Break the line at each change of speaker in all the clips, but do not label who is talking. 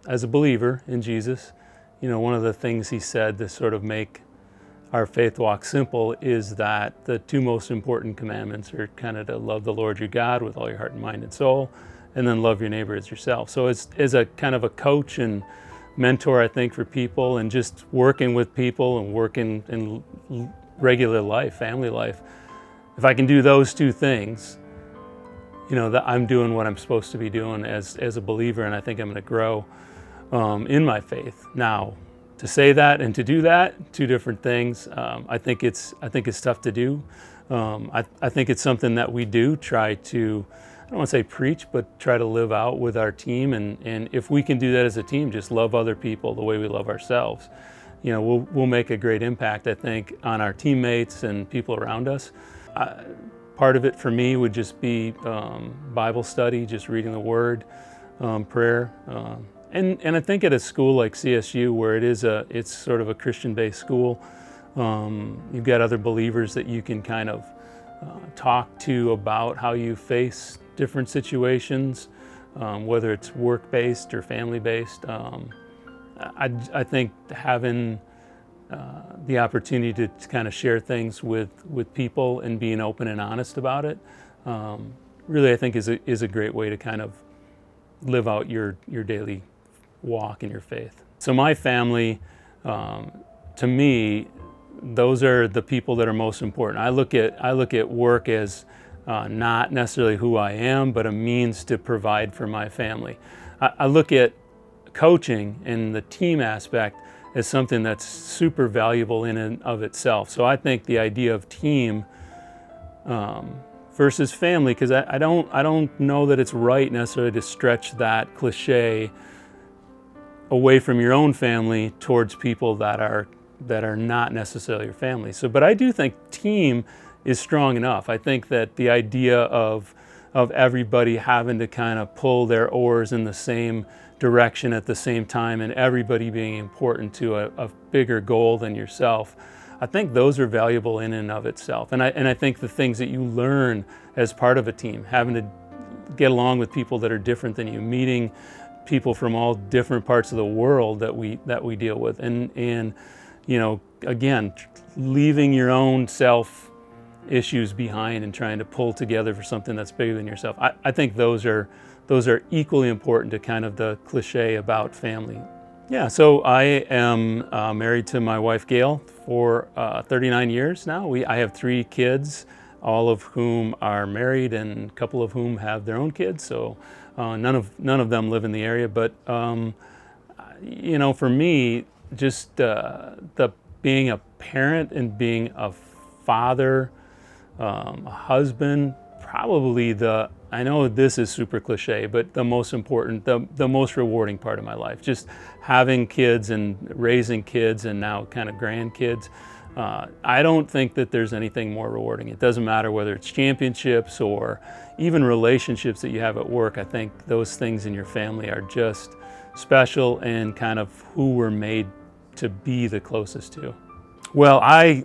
as a believer in Jesus, one of the things he said to sort of make our faith walk simple is that the two most important commandments are kind of to love the Lord your God with all your heart and mind and soul, and then love your neighbor as yourself. So as a kind of a coach and mentor, I think, for people, and just working with people and working in regular life, family life, if I can do those two things, that I'm doing what I'm supposed to be doing as a believer, and I think I'm going to grow in my faith. Now, to say that and to do that, two different things. I think it's tough to do. I think it's something that we do try to, I don't want to say preach, but try to live out with our team. And if we can do that as a team, just love other people the way we love ourselves, we'll make a great impact, I think, on our teammates and people around us. Part of it for me would just be Bible study, just reading the Word, prayer. And I think at a school like CSU, where it's sort of a Christian-based school, you've got other believers that you can kind of talk to about how you face different situations, whether it's work-based or family-based. I think having the opportunity to kind of share things with people and being open and honest about it, really I think is a great way to kind of live out your daily walk in your faith. So my family, to me, those are the people that are most important. I look at work as not necessarily who I am, but a means to provide for my family. I look at coaching and the team aspect as something that's super valuable in and of itself. So I think the idea of team versus family, because I don't know that it's right necessarily to stretch that cliche away from your own family towards people that are not necessarily your family. So, but I do think team is strong enough. I think that the idea of everybody having to kind of pull their oars in the same direction at the same time, and everybody being important to a bigger goal than yourself, I think those are valuable in and of itself. And I think the things that you learn as part of a team, having to get along with people that are different than you, meeting people from all different parts of the world that we deal with, and again, leaving your own self issues behind and trying to pull together for something that's bigger than yourself. I think those are equally important to kind of the cliche about family. Yeah, so I am married to my wife Gail for 39 years now. I have 3 kids, all of whom are married and a couple of whom have their own kids. So none of them live in the area. But for me, just the being a parent and being a father, a husband, probably I know this is super cliche, but the most important, the most rewarding part of my life. Just having kids and raising kids and now kind of grandkids. I don't think that there's anything more rewarding. It doesn't matter whether it's championships or even relationships that you have at work. I think those things in your family are just special and kind of who we're made to be the closest to. Well, I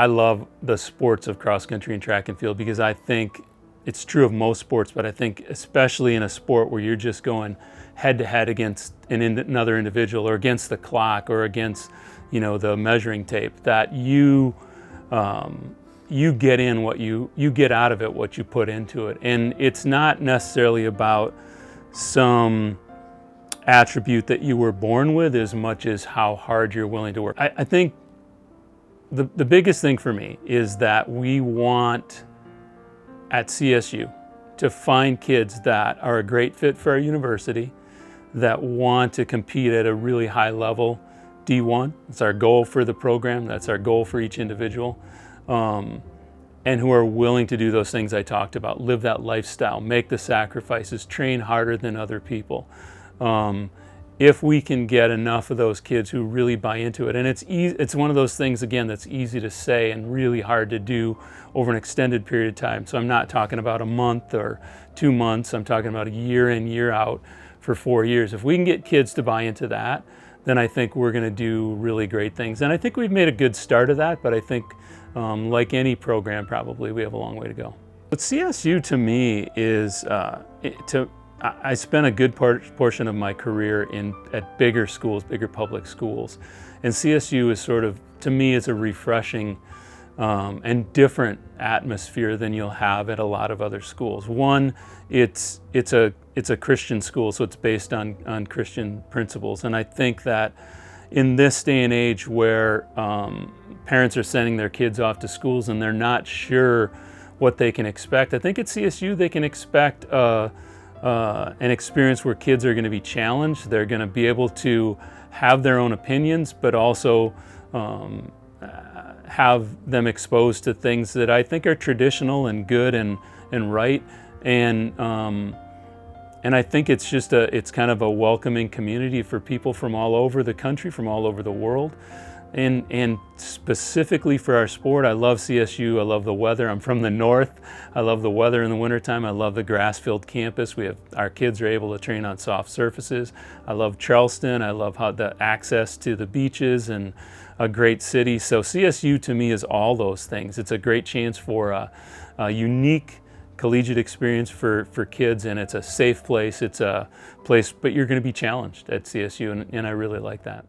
love the sports of cross country and track and field, because I think it's true of most sports, but I think especially in a sport where you're just going head to head against another individual, or against the clock, or against the measuring tape, that you get in what you get out of it, what you put into it. And it's not necessarily about some attribute that you were born with as much as how hard you're willing to work. I think the biggest thing for me is that we want at CSU to find kids that are a great fit for our university, that want to compete at a really high level, D1. That's our goal for the program. That's our goal for each individual. And who are willing to do those things I talked about, live that lifestyle, make the sacrifices, train harder than other people. If we can get enough of those kids who really buy into it, and it's one of those things, again, that's easy to say and really hard to do over an extended period of time. So I'm not talking about a month or 2 months. I'm talking about a year in, year out for 4 years. If we can get kids to buy into that, then I think we're going to do really great things. And I think we've made a good start of that, but I think like any program, probably we have a long way to go. But CSU to me is, I spent a good portion of my career at bigger schools, bigger public schools. And CSU is sort of, to me, is a refreshing and different atmosphere than you'll have at a lot of other schools. One, it's a Christian school, so it's based on Christian principles. And I think that in this day and age where parents are sending their kids off to schools and they're not sure what they can expect, I think at CSU they can expect an experience where kids are going to be challenged. They're going to be able to have their own opinions, but also have them exposed to things that I think are traditional and good and right. And I think it's just it's kind of a welcoming community for people from all over the country, from all over the world. And specifically for our sport, I love CSU, I love the weather. I'm from the north. I love the weather in the wintertime. I love the grass-filled campus. Our kids are able to train on soft surfaces. I love Charleston. I love how the access to the beaches and a great city. So CSU to me is all those things. It's a great chance for a unique collegiate experience for kids, and it's a safe place. It's a place, but you're going to be challenged at CSU, and I really like that.